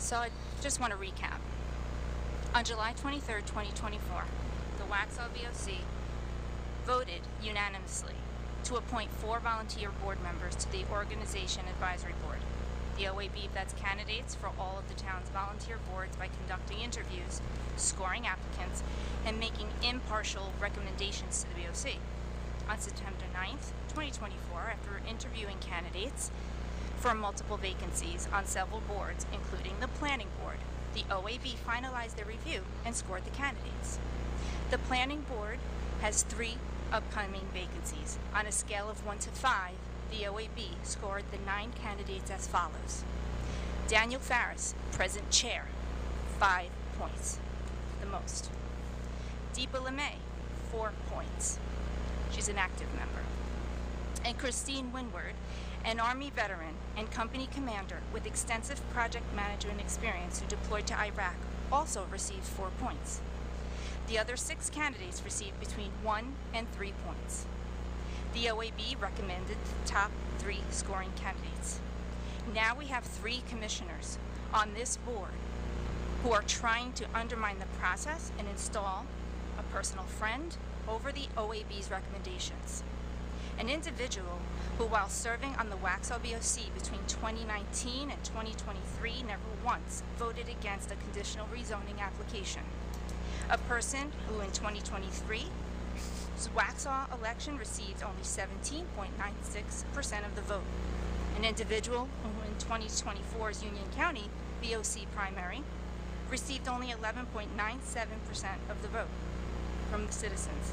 So I just want to recap. On July 23rd, 2024, the Waxhaw BOC voted unanimously to appoint 4 volunteer board members to the Organization Advisory Board. The OAB vets candidates for all of the town's volunteer boards by conducting interviews, scoring applicants, and making impartial recommendations to the BOC. On September 9th, 2024, after interviewing candidates for multiple vacancies on several boards, including the Planning Board, the OAB finalized their review and scored the candidates. The Planning Board has 3 upcoming vacancies. On a scale of 1 to 5, the OAB scored the 9 candidates as follows. Daniel Farris, present chair, 5 points, the most. Deepa LeMay, 4 points. She's an active member. And Christine Winward, an Army veteran and company commander with extensive project management experience who deployed to Iraq, also received 4 points. The other 6 candidates received between 1 and 3 points. The OAB recommended the top 3 scoring candidates. Now we have 3 commissioners on this board who are trying to undermine the process and install a personal friend over the OAB's recommendations. An individual who, while serving on the Waxhaw BOC between 2019 and 2023, never once voted against a conditional rezoning application. A person who in 2023's Waxhaw election received only 17.96% of the vote. An individual who in 2024's Union County BOC primary received only 11.97% of the vote from the citizens.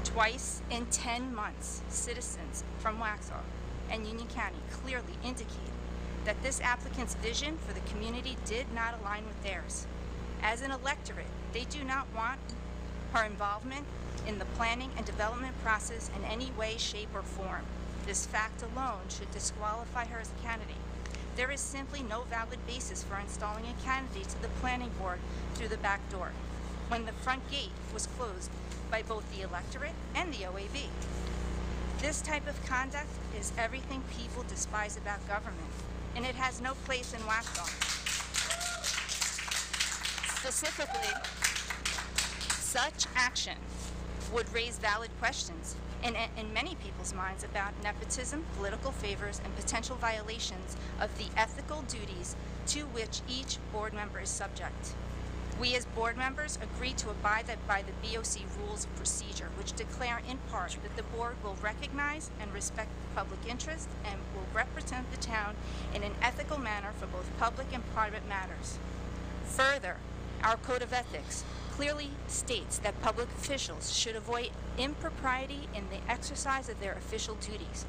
Twice in 10 months, citizens from Waxhaw and Union County clearly indicated that this applicant's vision for the community did not align with theirs. As an electorate, they do not want her involvement in the planning and development process in any way, shape, or form. This fact alone should disqualify her as a candidate. There is simply no valid basis for installing a candidate to the planning board through the back door, when the front gate was closed by both the electorate and the OAB. This type of conduct is everything people despise about government, and it has no place in Waxhaw. Specifically, such action would raise valid questions in many people's minds about nepotism, political favors, and potential violations of the ethical duties to which each board member is subject. We as board members agree to abide by the BOC rules of procedure, which declare in part that the board will recognize and respect the public interest and will represent the town in an ethical manner for both public and private matters. Further, our Code of Ethics clearly states that public officials should avoid impropriety in the exercise of their official duties.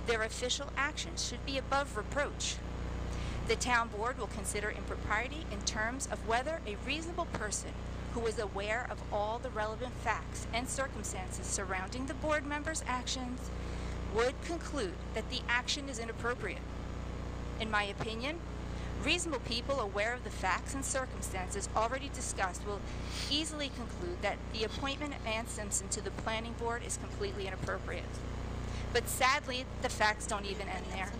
Their official actions should be above reproach. The town board will consider impropriety in terms of whether a reasonable person who is aware of all the relevant facts and circumstances surrounding the board member's actions would conclude that the action is inappropriate. In my opinion, reasonable people aware of the facts and circumstances already discussed will easily conclude that the appointment of Ann Simpson to the planning board is completely inappropriate. But sadly, the facts don't even end there.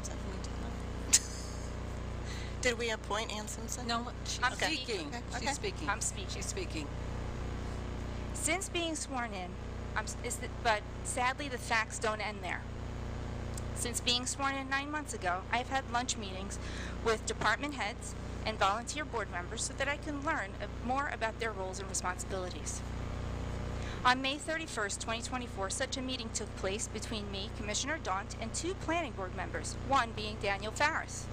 Did we appoint Ann Simpson? No, I'm speaking. Okay. She's speaking. I'm speaking. She's speaking. Since being sworn in, but sadly the facts don't end there. Since being sworn in 9 months ago, I've had lunch meetings with department heads and volunteer board members so that I can learn more about their roles and responsibilities. On May 31st, 2024, such a meeting took place between me, Commissioner Daunt, and 2 planning board members, one being Daniel Farris.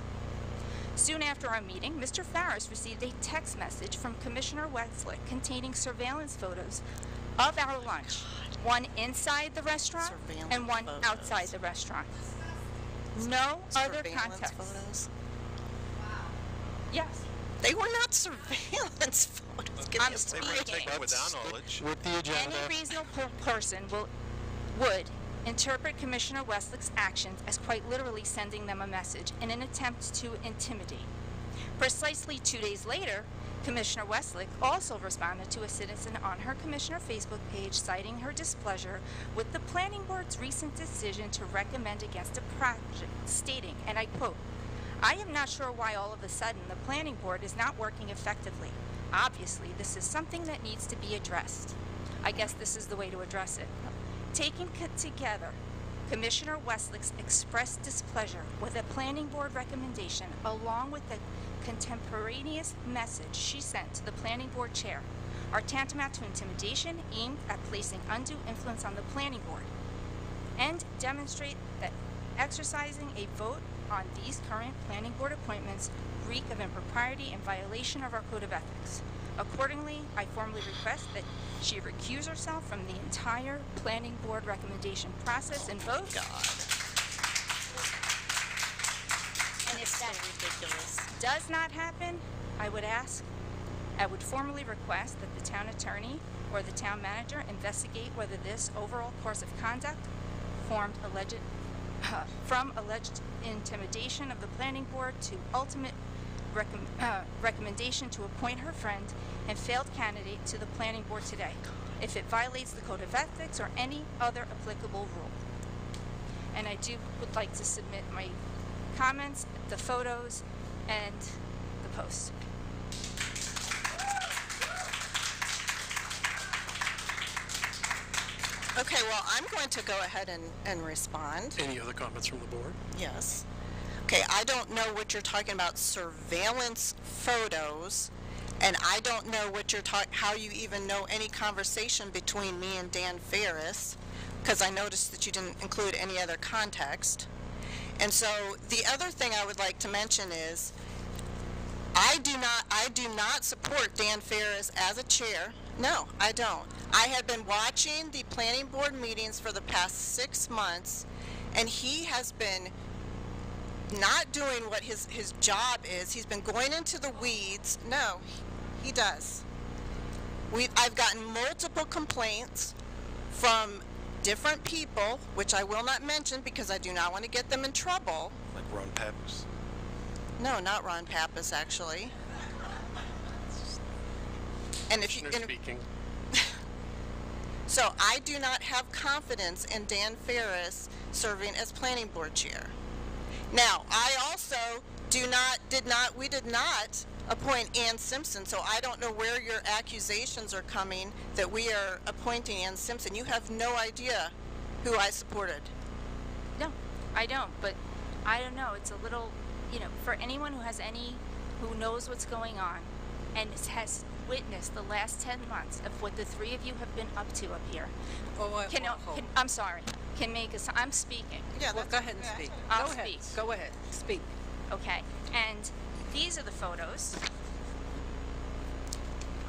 Soon after our meeting, Mr. Farris received a text message from Commissioner Westlick containing surveillance photos of our lunch, one inside the restaurant and one outside the restaurant. No other context. Photos? Yes. They were not surveillance photos. I'm They were speaking. taken without knowledge. With the agenda. Any reasonable person would interpret Commissioner Westlick's actions as quite literally sending them a message in an attempt to intimidate. Precisely 2 days later, Commissioner Westlick also responded to a citizen on her Commissioner Facebook page citing her displeasure with the Planning Board's recent decision to recommend against a project, stating, and I quote, I am not sure why all of a sudden the planning board is not working effectively. Obviously, this is something that needs to be addressed. I guess this is the way to address it. Taken together, Commissioner Westlake's expressed displeasure with a planning board recommendation, along with the contemporaneous message she sent to the planning board chair, are tantamount to intimidation aimed at placing undue influence on the planning board, and demonstrate that exercising a vote on these current planning board appointments reek of impropriety and violation of our code of ethics. Accordingly, I formally request that she recuse herself from the entire planning board recommendation process and vote. God. And if that ridiculous. does not happen, I would formally request that the town attorney or the town manager investigate whether this overall course of conduct from alleged intimidation of the planning board to ultimate recommendation to appoint her friend and failed candidate to the planning board today, if it violates the code of ethics or any other applicable rule. And I would like to submit my comments, the photos, and the post. Okay, well, I'm going to go ahead and respond. Any other comments from the board? Yes. Okay, I don't know what you're talking about, surveillance photos, and I don't know what you're how you even know any conversation between me and Dan Ferris, because I noticed that you didn't include any other context. And so the other thing I would like to mention is I do not support Dan Ferris as a chair. No, I don't. I have been watching the planning board meetings for the past 6 months, and he has been not doing what his job is. He's been going into the weeds. No, he does. I've gotten multiple complaints from different people, which I will not mention because I do not want to get them in trouble. Like Ron Pappas? No, not Ron Pappas, actually. And if you Speaking. So I do not have confidence in Dan Ferris serving as planning board chair. Now, I also we did not appoint Ann Simpson, so I don't know where your accusations are coming that we are appointing Ann Simpson. You have no idea who I supported. No, I don't, but I don't know. It's a little, for anyone who knows what's going on and has witnessed the last 10 months of what the three of you have been up to up here. I'm sorry. I'm speaking. Yeah, well, go ahead and speak. I'll go ahead. speak. Go ahead. Speak. Okay, and these are the photos,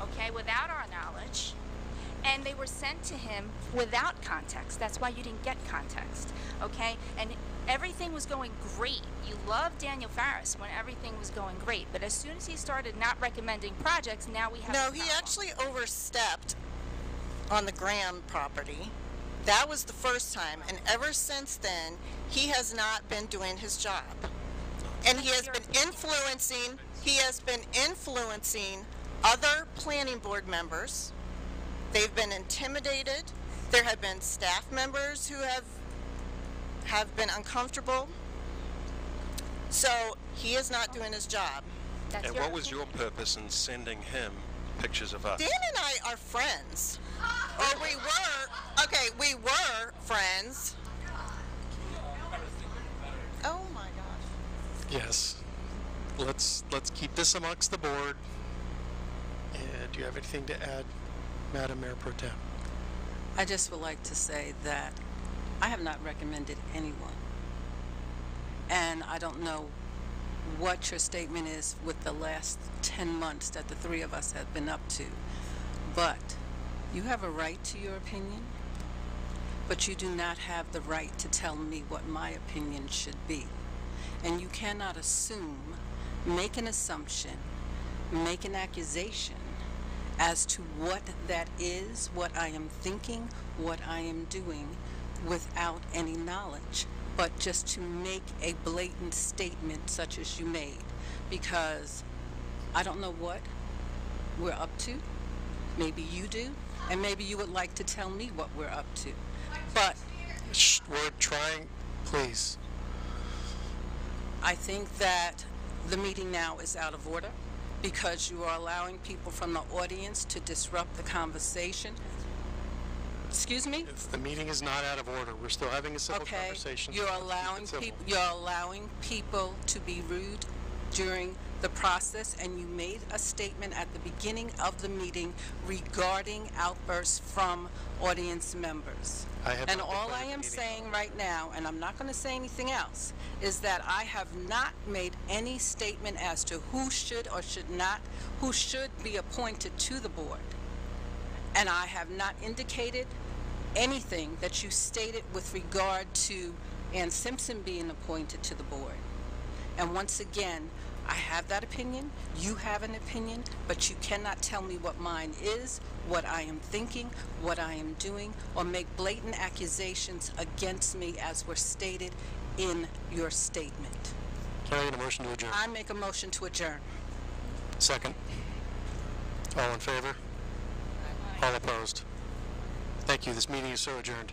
okay, without our knowledge, and they were sent to him without context. That's why you didn't get context, okay? And everything was going great. You loved Daniel Farris when everything was going great, but as soon as he started not recommending projects, now we have a problem. He actually overstepped on the Graham property. That was the first time, and ever since then, he has not been doing his job. And he has been influencing other planning board members. They've been intimidated. There have been staff members who have been uncomfortable. So he is not doing his job. And what was your purpose in sending him pictures of us? Dan and I are friends. Or we were friends. Oh my gosh. Yes. Let's keep this amongst the board. And do you have anything to add, Madam Mayor Pro Tem? I just would like to say that I have not recommended anyone. And I don't know what your statement is with the last 10 months that the three of us have been up to. But you have a right to your opinion, but you do not have the right to tell me what my opinion should be. And you cannot assume, make an assumption, make an accusation as to what that is, what I am thinking, what I am doing, without any knowledge, but just to make a blatant statement such as you made, because I don't know what we're up to. Maybe you do, and maybe you would like to tell me what we're up to. But We're trying, please. I think that the meeting now is out of order because you are allowing people from the audience to disrupt the conversation. Excuse me? The meeting is not out of order. We're still having a civil Okay, conversation. you're Let's keep it allowing civil. people, you're allowing people to be rude during the process, and you made a statement at the beginning of the meeting regarding outbursts from audience members. I have And not been all part I of the am meeting. saying right now, and I'm not going to say anything else, is that I have not made any statement as to who should or should not, who should be appointed to the board. And I have not indicated anything that you stated with regard to Ann Simpson being appointed to the board. And once again, I have that opinion, you have an opinion, but you cannot tell me what mine is, what I am thinking, what I am doing, or make blatant accusations against me as were stated in your statement. Can I get a motion to adjourn? I make a motion to adjourn. Second. All in favor? All opposed? Thank you. This meeting is so adjourned.